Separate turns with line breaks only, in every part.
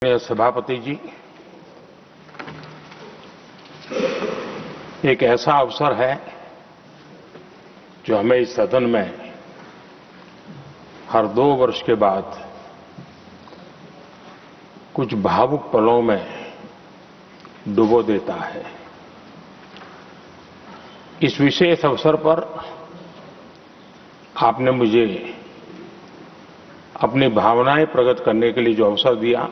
सभापति जी, एक ऐसा अवसर है जो हमें इस सदन में हर 2 वर्ष के बाद कुछ भावुक पलों में डुबो देता है। इस विशेष अवसर पर आपने मुझे अपनी भावनाएं प्रकट करने के लिए जो अवसर दिया,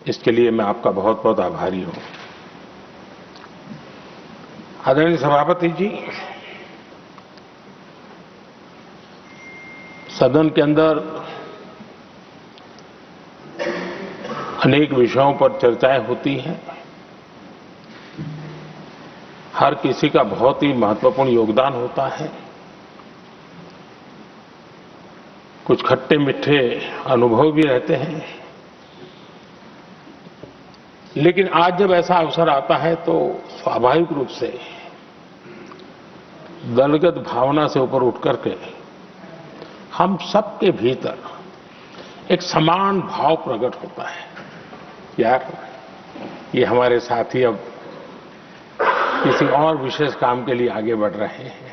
इसके लिए मैं आपका बहुत बहुत आभारी हूं। आदरणीय सभापति जी, सदन के अंदर अनेक विषयों पर चर्चाएं होती हैं। हर किसी का बहुत ही महत्वपूर्ण योगदान होता है। कुछ खट्टे मीठे अनुभव भी रहते हैं, लेकिन आज जब ऐसा अवसर आता है तो स्वाभाविक रूप से दलगत भावना से ऊपर उठ करके हम सबके भीतर एक समान भाव प्रकट होता है। यार, ये हमारे साथी अब किसी और विशेष काम के लिए आगे बढ़ रहे हैं।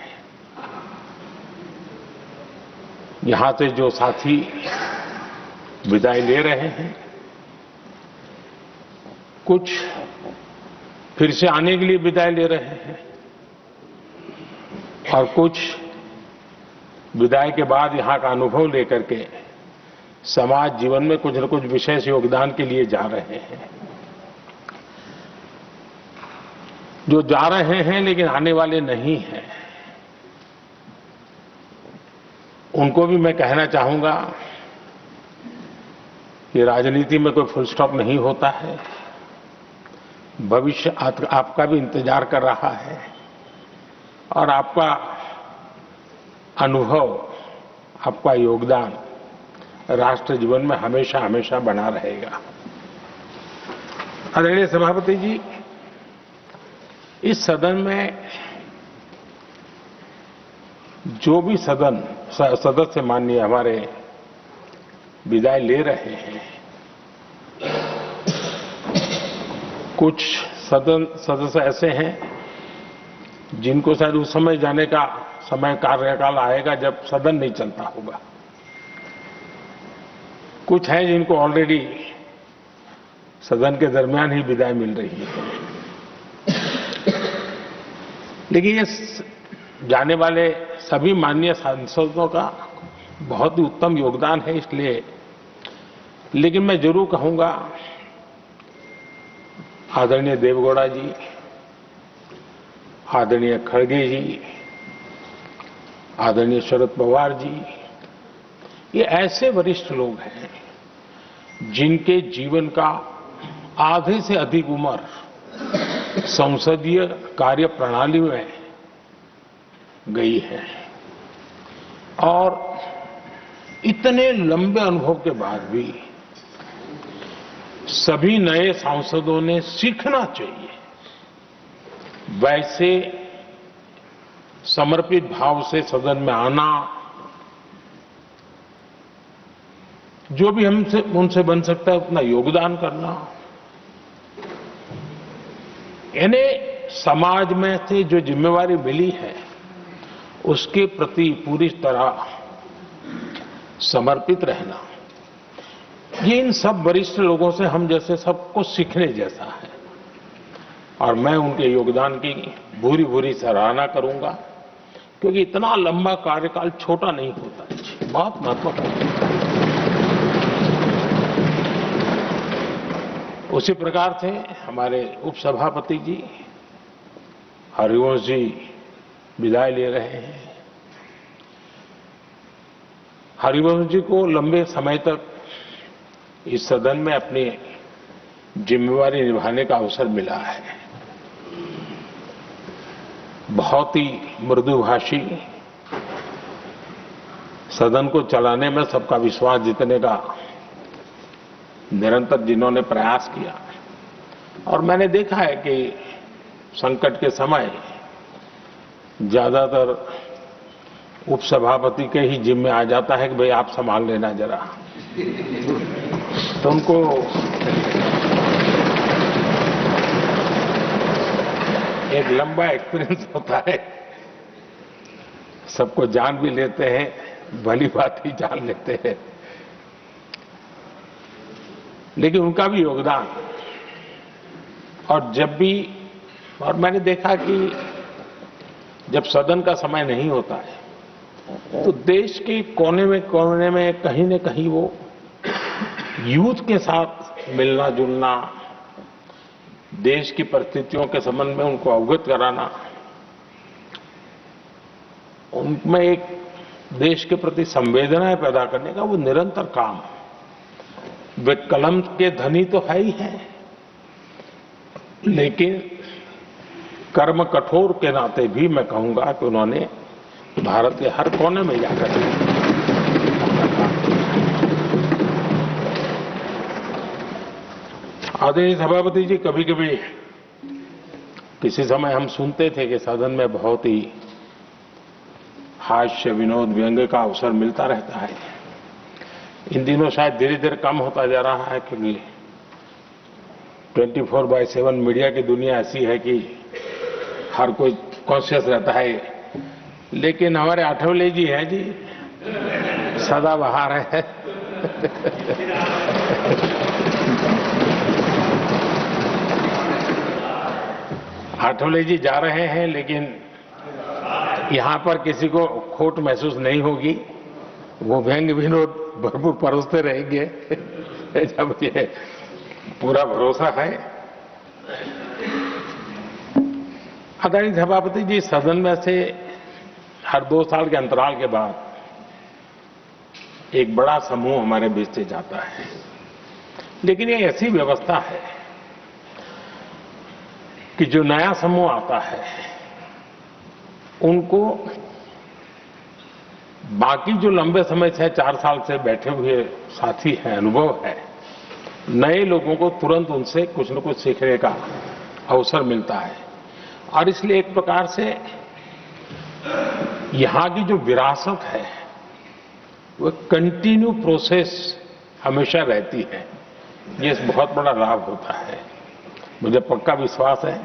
यहां से जो साथी विदाई ले रहे हैं, कुछ फिर से आने के लिए विदाई ले रहे हैं और कुछ विदाई के बाद यहां का अनुभव लेकर के समाज जीवन में कुछ न कुछ विशेष योगदान के लिए जा रहे हैं। जो जा रहे हैं लेकिन आने वाले नहीं हैं, उनको भी मैं कहना चाहूंगा कि राजनीति में कोई फुल स्टॉप नहीं होता है। भविष्य आपका भी इंतजार कर रहा है और आपका अनुभव, आपका योगदान राष्ट्र जीवन में हमेशा हमेशा बना रहेगा। आदरणीय सभापति जी, इस सदन में जो भी सदस्य माननीय हमारे विदाई ले रहे हैं, कुछ सदस्य ऐसे हैं जिनको शायद उस समय जाने का समय कार्यकाल आएगा जब सदन नहीं चलता होगा। कुछ हैं जिनको ऑलरेडी सदन के दरमियान ही विदाई मिल रही है। लेकिन ये जाने वाले सभी माननीय सांसदों का बहुत ही उत्तम योगदान है, इसलिए लेकिन मैं जरूर कहूंगा, आदरणीय देवेगौड़ा जी, आदरणीय खड़गे जी, आदरणीय शरद पवार जी, ये ऐसे वरिष्ठ लोग हैं जिनके जीवन का आधे से अधिक उम्र संसदीय कार्य प्रणाली में गई है और इतने लंबे अनुभव के बाद भी सभी नए सांसदों ने सीखना चाहिए वैसे समर्पित भाव से सदन में आना, जो भी हमसे उनसे बन सकता है उतना योगदान करना, यानी समाज में से जो जिम्मेवारी मिली है उसके प्रति पूरी तरह समर्पित रहना, ये इन सब वरिष्ठ लोगों से हम जैसे सबको सीखने जैसा है और मैं उनके योगदान की भूरी भूरी सराहना करूंगा, क्योंकि इतना लंबा कार्यकाल छोटा नहीं होता है, बहुत महत्वपूर्ण है। उसी प्रकार से हमारे उपसभापति जी हरिवंश जी विदाई ले रहे हैं। हरिवंश जी को लंबे समय तक इस सदन में अपनी जिम्मेवारी निभाने का अवसर मिला है। बहुत ही मृदुभाषी, सदन को चलाने में सबका विश्वास जीतने का निरंतर जिन्होंने प्रयास किया, और मैंने देखा है कि संकट के समय ज्यादातर उपसभापति के ही जिम्मे आ जाता है कि भाई आप संभाल लेना जरा। तो उनको एक लंबा एक्सपीरियंस होता है, सबको जान भी लेते हैं, भली बात ही जान लेते हैं, लेकिन उनका भी योगदान। और जब भी, और मैंने देखा कि जब सदन का समय नहीं होता है तो देश के कोने में कहीं न कहीं वो यूथ के साथ मिलना जुलना, देश की परिस्थितियों के संबंध में उनको अवगत कराना, उनमें एक देश के प्रति संवेदनाएं पैदा करने का वो निरंतर काम। वे कलम के धनी तो है ही हैं, लेकिन कर्म कठोर के नाते भी मैं कहूंगा कि उन्होंने भारत के हर कोने में जाकर आदरणीय सभापति जी, कभी कभी किसी समय हम सुनते थे कि सदन में बहुत ही हास्य विनोद व्यंग्य का अवसर मिलता रहता है। इन दिनों शायद धीरे धीरे कम होता जा रहा है, क्योंकि 24/7 मीडिया की दुनिया ऐसी है कि हर कोई कॉन्शियस रहता है। लेकिन हमारे आठवले जी हैं जी, सदाबहार है। आठवले जी जा रहे हैं, लेकिन यहां पर किसी को खोट महसूस नहीं होगी, वो व्यंग्य विनोद भरपूर परोसते रहेंगे, जब ये पूरा भरोसा है। आदरणीय सभापति जी, सदन में से हर 2 साल के अंतराल के बाद एक बड़ा समूह हमारे बीच से जाता है, लेकिन ये ऐसी व्यवस्था है कि जो नया समूह आता है उनको बाकी जो लंबे समय से 4 साल से बैठे हुए साथी हैं, अनुभव है, नए लोगों को तुरंत उनसे कुछ न कुछ सीखने का अवसर मिलता है। और इसलिए एक प्रकार से यहां की जो विरासत है वो कंटिन्यू प्रोसेस हमेशा रहती है। ये बहुत बड़ा लाभ होता है। मुझे पक्का विश्वास है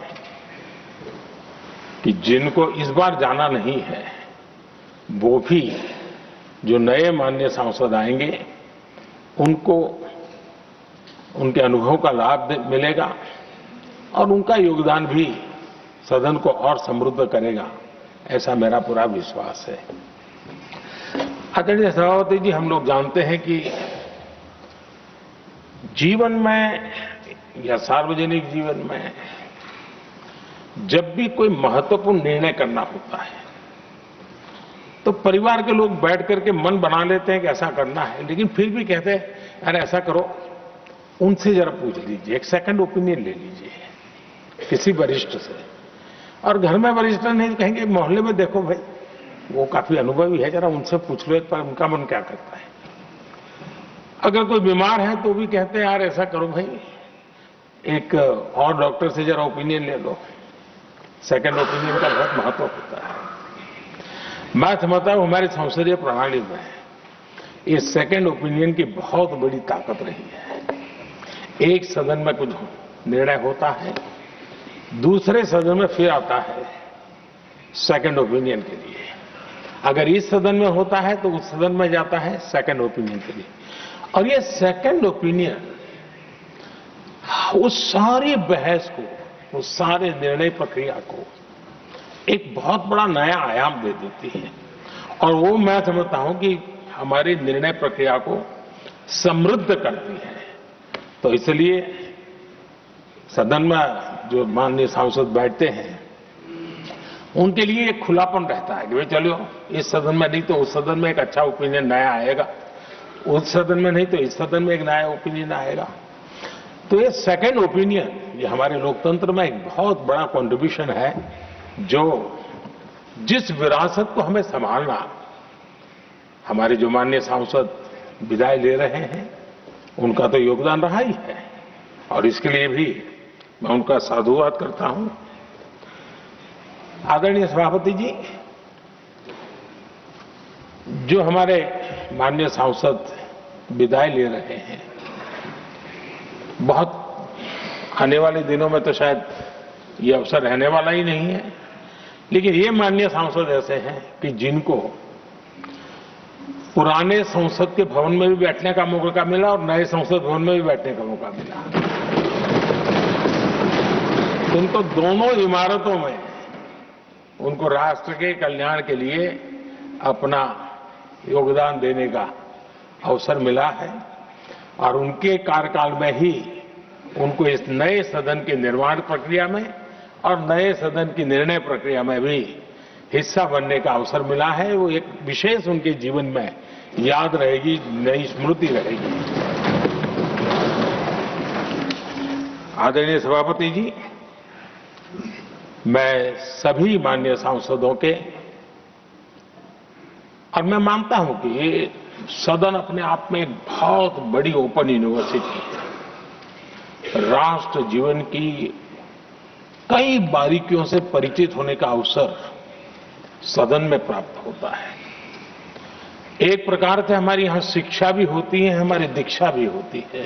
कि जिनको इस बार जाना नहीं है वो भी, जो नए माननीय सांसद आएंगे, उनको उनके अनुभव का लाभ मिलेगा और उनका योगदान भी सदन को और समृद्ध करेगा, ऐसा मेरा पूरा विश्वास है। आदरणीय सभापति जी, हम लोग जानते हैं कि जीवन में या सार्वजनिक जीवन में जब भी कोई महत्वपूर्ण निर्णय करना होता है तो परिवार के लोग बैठ करके मन बना लेते हैं कि ऐसा करना है, लेकिन फिर भी कहते हैं अरे ऐसा करो, उनसे जरा पूछ लीजिए, एक सेकंड ओपिनियन ले लीजिए किसी वरिष्ठ से। और घर में वरिष्ठ नहीं कहेंगे, मोहल्ले में देखो भाई वो काफी अनुभवी है, जरा उनसे पूछ लो एक बार उनका मन क्या करता है। अगर कोई बीमार है तो भी कहते हैं यार ऐसा करो भाई, एक और डॉक्टर से जरा ओपिनियन ले लो। सेकंड ओपिनियन का बहुत महत्व होता है। मैं समझता हूं हमारी संसदीय प्रणाली में ये सेकंड ओपिनियन की बहुत बड़ी ताकत रही है। एक सदन में कुछ निर्णय होता है, दूसरे सदन में फिर आता है सेकंड ओपिनियन के लिए। अगर इस सदन में होता है तो उस सदन में जाता है सेकंड ओपिनियन के लिए। और ये सेकंड ओपिनियन उस सारी बहस को, उस सारे निर्णय प्रक्रिया को एक बहुत बड़ा नया आयाम दे देती है। और वो मैं समझता हूं कि हमारी निर्णय प्रक्रिया को समृद्ध करती है। तो इसलिए सदन में जो माननीय सांसद बैठते हैं उनके लिए एक खुलापन रहता है कि भाई चलो इस सदन में नहीं तो उस सदन में एक अच्छा ओपिनियन नया आएगा, उस सदन में नहीं तो इस सदन में एक नया ओपिनियन आएगा। तो ये सेकंड ओपिनियन, ये हमारे लोकतंत्र में एक बहुत बड़ा कंट्रीब्यूशन है, जो जिस विरासत को हमें संभालना, हमारे जो माननीय सांसद विदाई ले रहे हैं उनका तो योगदान रहा ही है, और इसके लिए भी मैं उनका साधुवाद करता हूं। आदरणीय सभापति जी, जो हमारे माननीय सांसद विदाई ले रहे हैं बहुत आने वाले दिनों में तो शायद ये अवसर रहने वाला ही नहीं है, लेकिन ये माननीय सांसद ऐसे हैं कि जिनको पुराने संसद के भवन में भी बैठने का मौका मिला और नए संसद भवन में भी बैठने का मौका मिला। उनको दोनों इमारतों में उनको राष्ट्र के कल्याण के लिए अपना योगदान देने का अवसर मिला है और उनके कार्यकाल में ही उनको इस नए सदन के निर्माण प्रक्रिया में और नए सदन की निर्णय प्रक्रिया में भी हिस्सा बनने का अवसर मिला है। वो एक विशेष उनके जीवन में याद रहेगी, नई स्मृति रहेगी। आदरणीय सभापति जी, मैं सभी माननीय सांसदों के, और मैं मानता हूं कि ये सदन अपने आप में एक बहुत बड़ी ओपन यूनिवर्सिटी है। राष्ट्र जीवन की कई बारीकियों से परिचित होने का अवसर सदन में प्राप्त होता है। एक प्रकार से हमारी यहां शिक्षा भी होती है, हमारी दीक्षा भी होती है।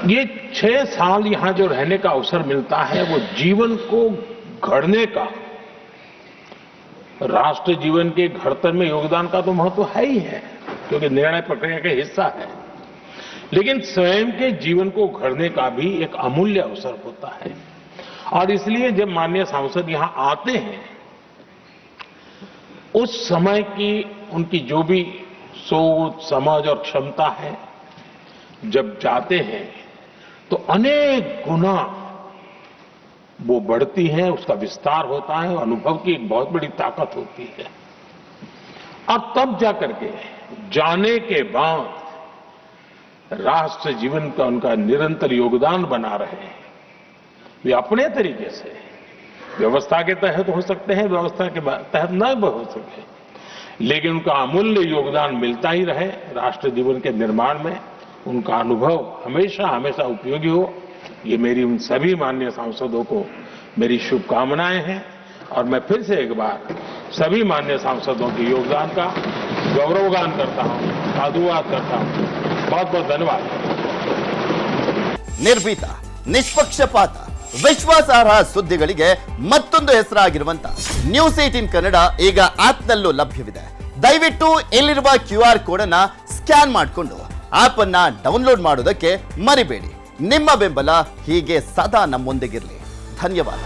ये 6 साल यहां जो रहने का अवसर मिलता है वो जीवन को गढ़ने का, राष्ट्र जीवन के घड़तर में योगदान का तो महत्व है ही है, क्योंकि निर्णय प्रक्रिया का हिस्सा है, लेकिन स्वयं के जीवन को गढ़ने का भी एक अमूल्य अवसर होता है। और इसलिए जब माननीय सांसद यहां आते हैं, उस समय की उनकी जो भी सोच, समझ और क्षमता है, जब जाते हैं तो अनेक गुना वो बढ़ती है, उसका विस्तार होता है, अनुभव की एक बहुत बड़ी ताकत होती है। और तब जाकर के जाने के बाद राष्ट्र जीवन का उनका निरंतर योगदान बना रहे हैं। वे अपने तरीके से व्यवस्था के तहत हो सकते हैं, व्यवस्था के तहत न हो सके, लेकिन उनका अमूल्य योगदान मिलता ही रहे राष्ट्र जीवन के निर्माण में। उनका अनुभव हमेशा हमेशा उपयोगी हो, ये मेरी उन सभी माननीय सांसदों को मेरी शुभकामनाएं हैं। और मैं फिर से एक बार सभी माननीय सांसदों के योगदान का गौरवगान करता हूं, साधुवाद करता हूं। बहुत बहुत धन्यवाद।
ನಿರ್ಭೀತ, ನಿಷ್ಪಕ್ಷಪಾತ, ವಿಶ್ವಾಸಾರ್ಹ ಸುದ್ದಿಗಳಿಗೆ ಮತ್ತೊಂದು ಹೆಸರಾಗಿರುವಂತ ನ್ಯೂಸ್18 ಕನ್ನಡ ಈಗ ಆಪ್ನಲ್ಲೂ ಲಭ್ಯವಿದೆ. ದಯವಿಟ್ಟು ಇಲ್ಲಿರುವ QR ಕೋಡ್ ಅನ್ನ ಸ್ಕ್ಯಾನ್ ಮಾಡಿಕೊಂಡು ಆಪ್ ಅನ್ನ ಡೌನ್ಲೋಡ್ ಮಾಡೋದಕ್ಕೆ ಮರಿಬೇಡಿ. ನಿಮ್ಮ ಬೆಂಬಲ ಹೀಗೆ ಸದಾ ನಮ್ಮೊಂದಿಗಿರಲಿ. ಧನ್ಯವಾದ.